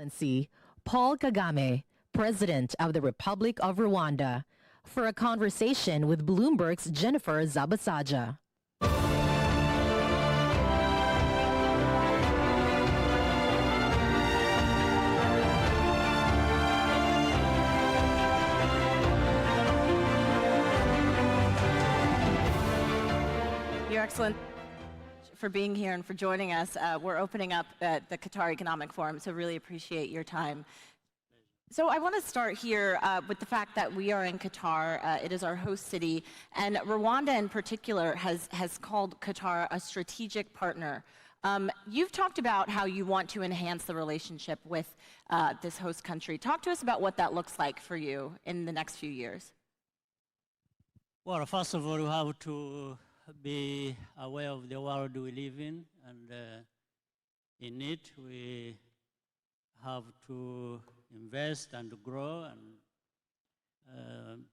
Excellency Paul Kagame, President of the Republic of Rwanda, for a conversation with Bloomberg's Jennifer Zabasaja. Your Excellency, for being here and for joining us. We're opening up the Qatar Economic Forum, so really appreciate your time. So I want to start here with the fact that we are in Qatar. It is our host city, and Rwanda in particular has called Qatar a strategic partner. You've talked about how you want to enhance the relationship with this host country. Talk to us about what that looks like for you in the next few years. Well, first of all, we have to be aware of the world we live in, and in it we have to invest and grow, and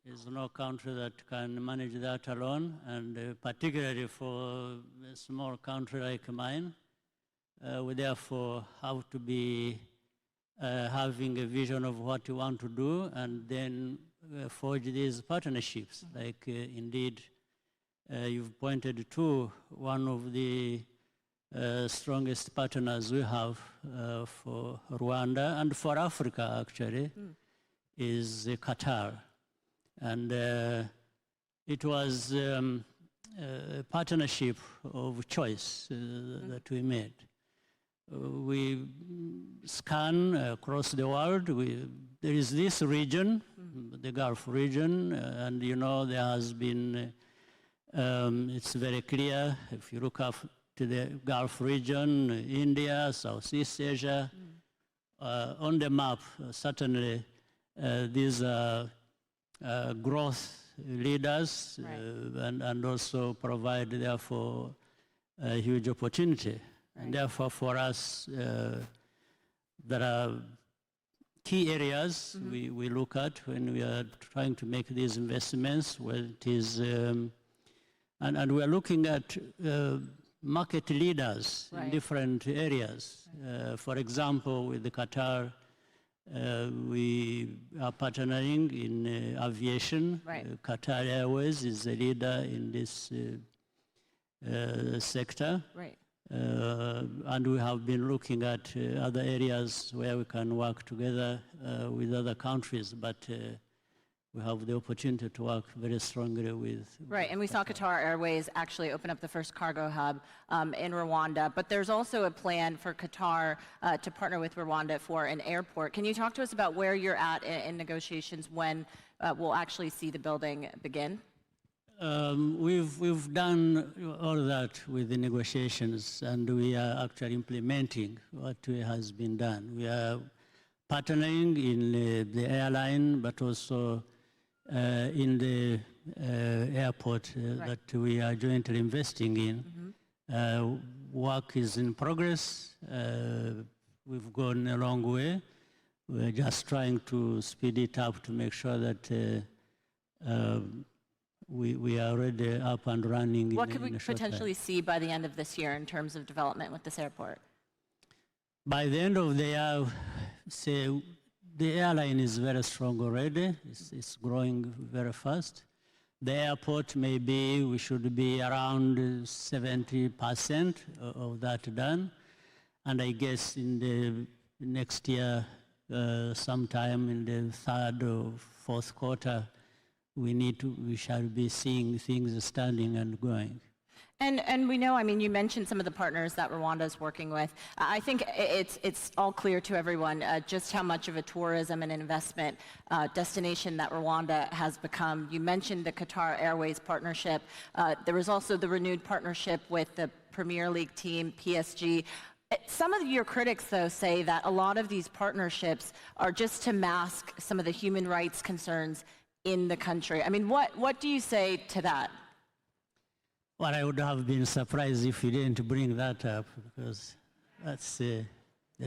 there's no country that can manage that alone, and particularly for a small country like mine, we therefore have to be having a vision of what we want to do, and then forge these partnerships, like indeed you've pointed to one of the strongest partners we have for Rwanda and for Africa, actually, is Qatar. And it was a partnership of choice that we made. We scan across the world. There is this region, the Gulf region, and you know there has been it's very clear, if you look up to the Gulf region, India, Southeast Asia, on the map, certainly these are growth leaders, right, and also provide, therefore, a huge opportunity. Right. And therefore, for us, there are key areas we look at when we are trying to make these investments, where it is and we're looking at market leaders, right, in different areas. For example, with the Qatar, we are partnering in aviation. Right. Qatar Airways is a leader in this sector. Right. And we have been looking at other areas where we can work together with other countries, but we have the opportunity to work very strongly with... Right, and we saw Qatar Airways actually open up the first cargo hub in Rwanda, but there's also a plan for Qatar to partner with Rwanda for an airport. Can you talk to us about where you're at in negotiations, when we'll actually see the building begin? We've done all that with the negotiations, and we are actually implementing what has been done. We are partnering in the airline, but also in the airport right, that we are jointly investing in. Work is in progress. We've gone a long way. We're just trying to speed it up to make sure that we are already up and running. What could we potentially see by the end of this year in terms of development with this airport? By the end of the year, say, the airline is very strong already. It's growing very fast. The airport, maybe we should be around 70% of that done. And I guess in the next year, sometime in the third or fourth quarter, we shall be seeing things standing and going. And we know, I mean, you mentioned some of the partners that Rwanda is working with. I think it's all clear to everyone just how much of a tourism and investment destination that Rwanda has become. You mentioned the Qatar Airways partnership. There was also the renewed partnership with the Premier League team, PSG. Some of your critics, though, say that a lot of these partnerships are just to mask some of the human rights concerns in the country. I mean, what do you say to that? Well, I would have been surprised if you didn't bring that up, because that's the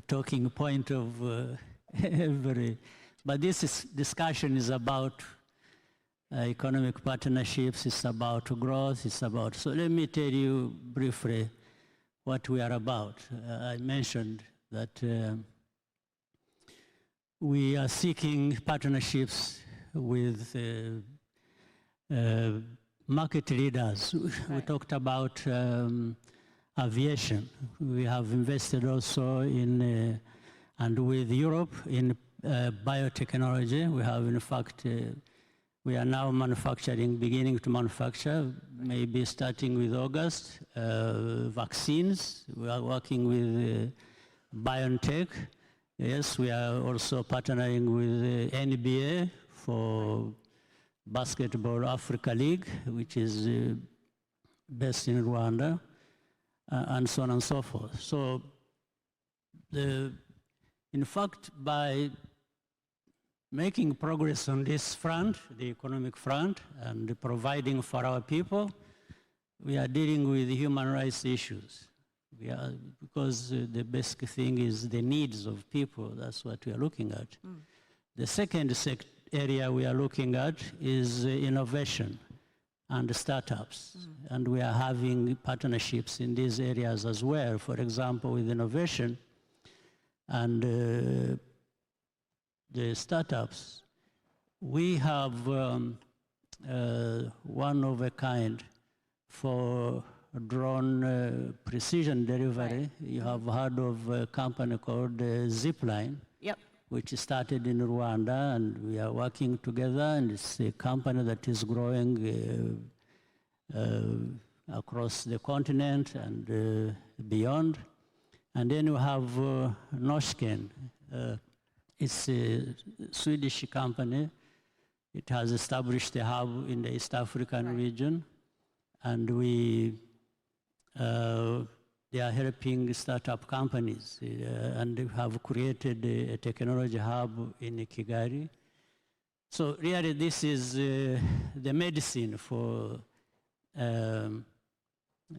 talking point of every... But this discussion is about economic partnerships, it's about growth, it's about... So let me tell you briefly what we are about. I mentioned that we are seeking partnerships with market leaders. We talked about aviation. We have invested also in, and with Europe, in biotechnology. We have, in fact, we are now beginning to manufacture, maybe starting with August, vaccines. We are working with BioNTech. Yes, we are also partnering with NBA for Basketball Africa League, which is based in Rwanda, and so on and so forth. So, in fact, by making progress on this front, the economic front, and providing for our people, we are dealing with human rights issues. Because the basic thing is the needs of people. That's what we are looking at. The second area we are looking at is innovation and startups. And we are having partnerships in these areas as well. For example, with innovation and the startups, we have one of a kind for drone precision delivery. Right. You have heard of a company called Zipline, yep, which started in Rwanda, and we are working together, and it's a company that is growing across the continent and beyond. And then you have Norsken. It's a Swedish company. It has established a hub in the East African region, and they are helping startup companies, and have created a technology hub in Kigali. So really this is the medicine for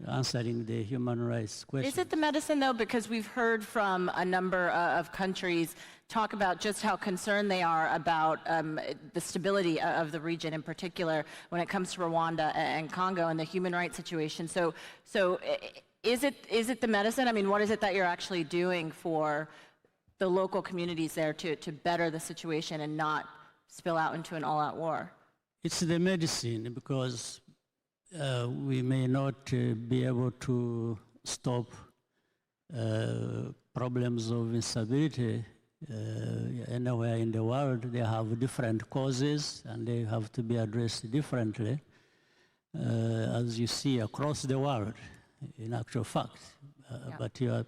answering the human rights question. Is it the medicine, though? Because we've heard from a number of countries talk about just how concerned they are about the stability of the region in particular when it comes to Rwanda and Congo and the human rights situation. So is it the medicine? I mean, what is it that you're actually doing for the local communities there to better the situation and not spill out into an all-out war? It's the medicine, because we may not be able to stop problems of instability anywhere in the world. They have different causes, and they have to be addressed differently, as you see across the world, in actual fact. Yeah. But you are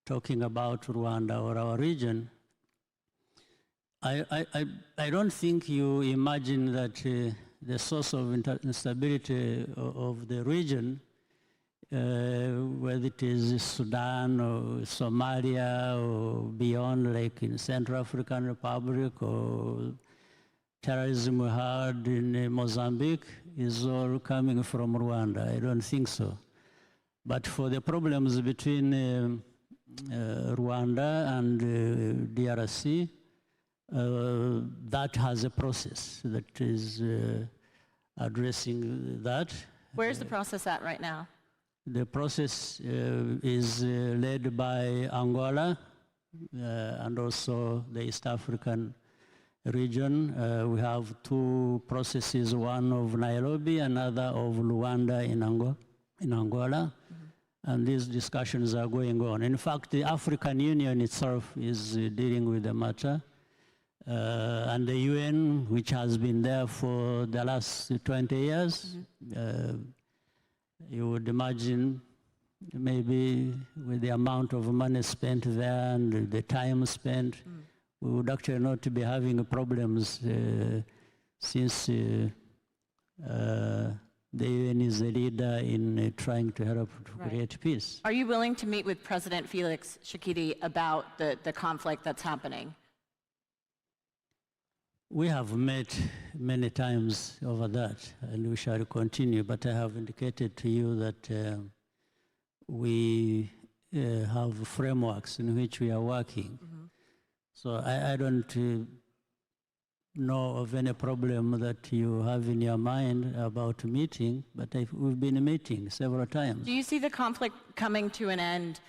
talking about Rwanda or our region. I don't think you imagine that the source of instability of the region, whether it is Sudan or Somalia or beyond, like in Central African Republic, or terrorism we had in Mozambique, is all coming from Rwanda. I don't think so. But for the problems between Rwanda and DRC, that has a process that is addressing that. Where's the process at right now? The process is led by Angola and also the East African region. We have two processes, one of Nairobi, another of Luanda in Angola. Mm-hmm. And these discussions are going on. In fact, the African Union itself is dealing with the matter. And the UN, which has been there for the last 20 years, mm-hmm. You would imagine maybe with the amount of money spent there and the time spent, we would actually not be having problems since the UN is a leader in trying to help to create peace. Are you willing to meet with President Felix Tshisekedi about the conflict that's happening? We have met many times over that, and we shall continue, but I have indicated to you that we have frameworks in which we are working. Mm-hmm. So I don't know of any problem that you have in your mind about meeting, but we've been meeting several times. Do you see the conflict coming to an end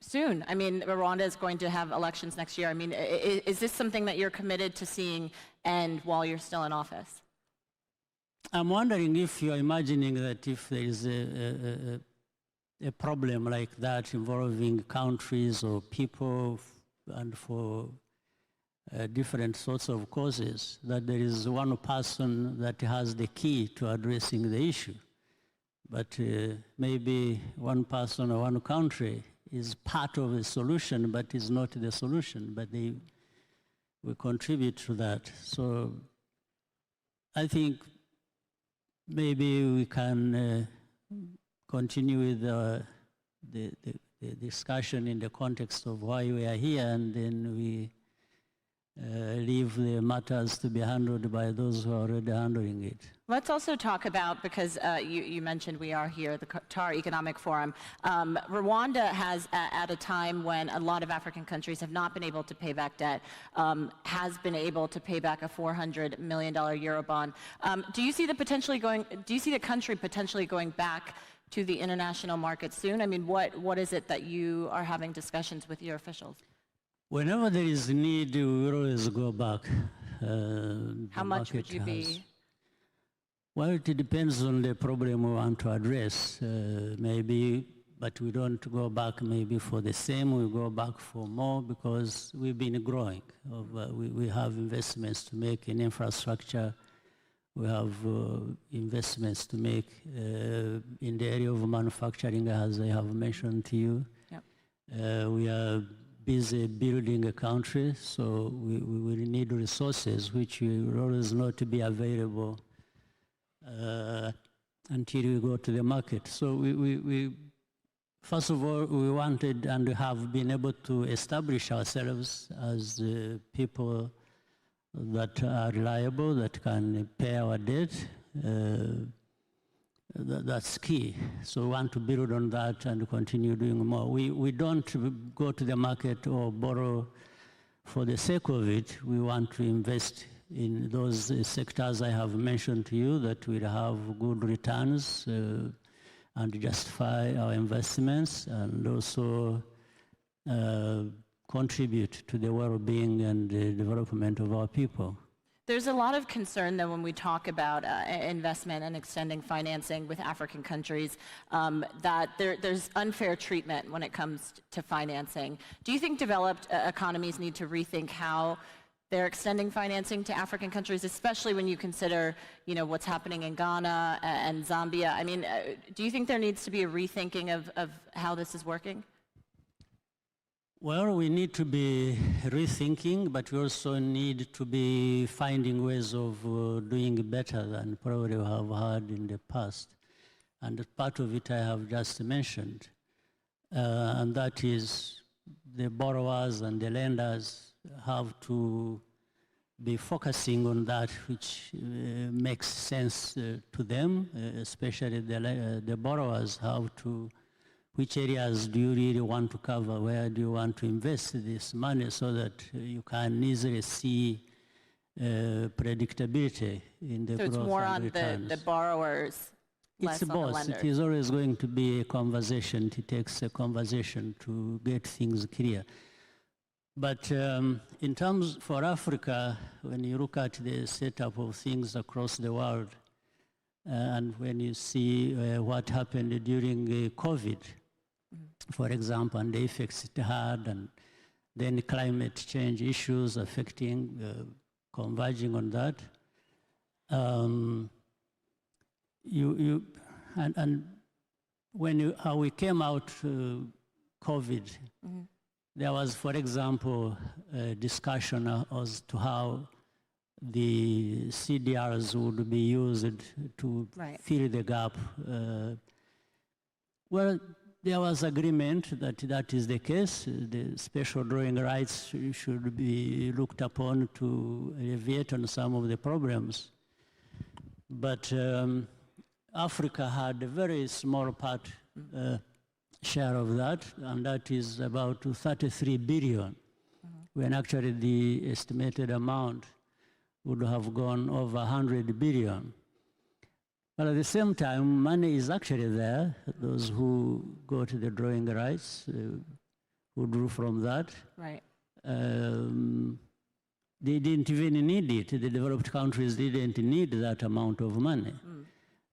soon. I mean, Rwanda is going to have elections next year. I mean, is this something that you're committed to seeing end while you're still in office? I'm wondering if you're imagining that if there is a problem like that involving countries or people and for different sorts of causes, that there is one person that has the key to addressing the issue. But maybe one person or one country is part of the solution, but is not the solution, but they will contribute to that. So I think maybe we can continue with the discussion in the context of why we are here, and then we leave the matters to be handled by those who are already handling it. Let's also talk about, because you mentioned we are here, the Qatar Economic Forum. Rwanda has, at a time when a lot of African countries have not been able to pay back debt, has been able to pay back a $400 million Eurobond. Do you see the country potentially going back to the international market soon? I mean, what is it that you are having discussions with your officials? Whenever there is need, we will always go back. How much would you be? Well, it depends on the problem we want to address. Maybe, but we don't go back maybe for the same, we go back for more because we've been growing. We have investments to make in infrastructure. We have investments to make in the area of manufacturing, as I have mentioned to you. Yep. We are busy building a country, so we will need resources which will always not be available until we go to the market. So we first of all, we wanted and have been able to establish ourselves as people that are reliable, that can pay our debt. That's key. So we want to build on that and continue doing more. We don't go to the market or borrow for the sake of it. We want to invest in those sectors I have mentioned to you that will have good returns and justify our investments, and also contribute to the well-being and the development of our people. There's a lot of concern, though, when we talk about investment and extending financing with African countries, that there's unfair treatment when it comes to financing. Do you think developed economies need to rethink how they're extending financing to African countries, especially when you consider, what's happening in Ghana and Zambia? I mean, do you think there needs to be a rethinking of how this is working? Well, we need to be rethinking, but we also need to be finding ways of doing better than probably we have had in the past. And part of it I have just mentioned, and that is the borrowers and the lenders have to be focusing on that which makes sense to them, especially the borrowers have to. Which areas do you really want to cover? Where do you want to invest this money so that you can easily see predictability in the growth and returns? So it's more on the borrowers, less on the lenders. It's both. It is always going to be a conversation. It takes a conversation to get things clear. But in terms for Africa, when you look at the setup of things across the world, and when you see what happened during COVID, for example, and the effects it had, and then climate change issues affecting, converging on that. And when how we came out COVID, there was, for example, a discussion as to how the CDRs would be used to fill the gap. Well, there was agreement that that is the case. The special drawing rights should be looked upon to alleviate on some of the problems. But Africa had a very small part share of that, and that is about 33 billion, when actually the estimated amount would have gone over 100 billion. But at the same time, money is actually there. Those who go to the drawing rights who drew from that. Right. They didn't even need it. The developed countries didn't need that amount of money.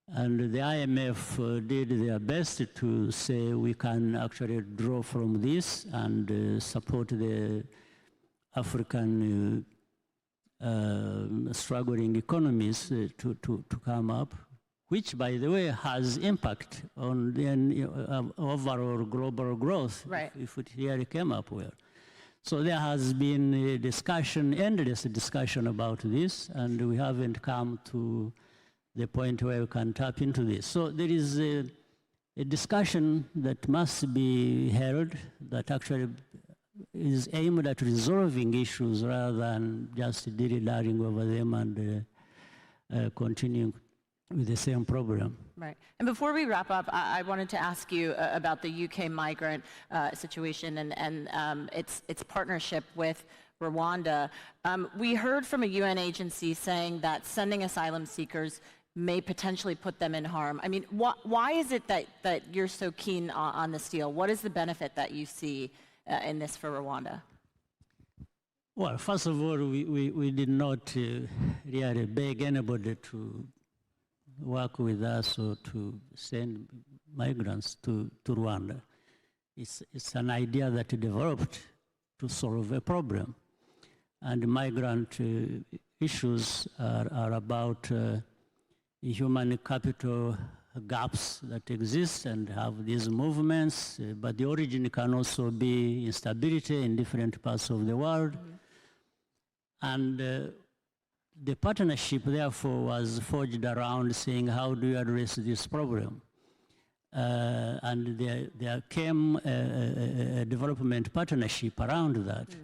And the IMF did their best to say we can actually draw from this and support the African struggling economies to come up, which, by the way, has impact on the overall global growth, Right. if it really came up well. So there has been a discussion, endless discussion about this, and we haven't come to the point where we can tap into this. So there is a discussion that must be held that actually is aimed at resolving issues rather than just dilly-dallying over them and continuing with the same problem. Right. And before we wrap up, I wanted to ask you about the UK migrant situation and its partnership with Rwanda. We heard from a UN agency saying that sending asylum seekers may potentially put them in harm. I mean, why is it that you're so keen on this deal? What is the benefit that you see in this for Rwanda? Well, first of all, we did not really beg anybody to work with us or to send migrants to Rwanda. It's an idea that developed to solve a problem. And migrant issues are about human capital gaps that exist and have these movements, but the origin can also be instability in different parts of the world. And the partnership, therefore, was forged around saying, how do you address this problem? And there came a development partnership around that,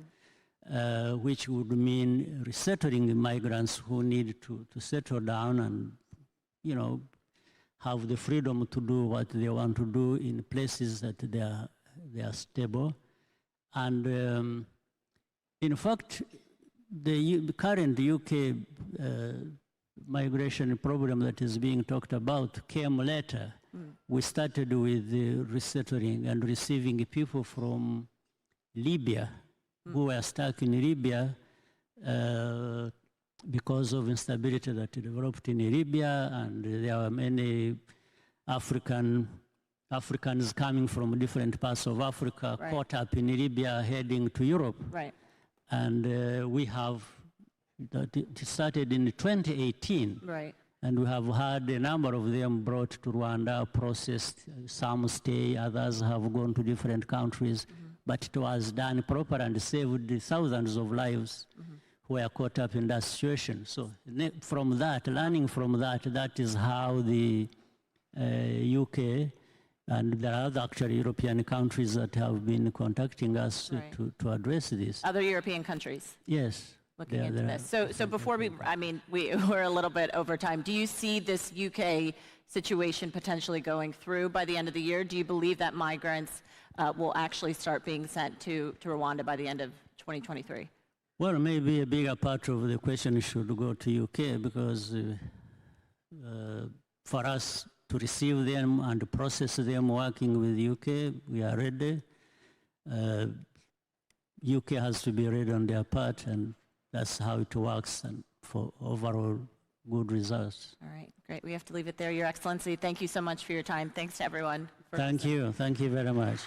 which would mean resettling the migrants who need to settle down and, you know, have the freedom to do what they want to do in places that they are stable. And in fact, the current UK migration problem that is being talked about came later. We started with resettling and receiving people from Libya who were stuck in Libya because of instability that developed in Libya, and there were many Africans coming from different parts of Africa, Right. caught up in Libya, heading to Europe. Right. And we have, it started in 2018. Right. And we have had a number of them brought to Rwanda, processed, some stay, others have gone to different countries, but it was done proper and saved thousands of lives who were caught up in that situation. So from that, learning from that, that is how the UK and there are other actually European countries that have been contacting us Right. to address this. Other European countries Yes. looking there- into there this. are- So before we're a little bit over time. Do you see this UK situation potentially going through by the end of the year? Do you believe that migrants will actually start being sent to Rwanda by the end of 2023? Well, maybe a bigger part of the question should go to UK because for us to receive them and process them working with UK, we are ready. UK has to be ready on their part, and that's how it works, and for overall good results. All right, great. We have to leave it there. Your Excellency, thank you so much for your time. Thanks to everyone. Thank you very much.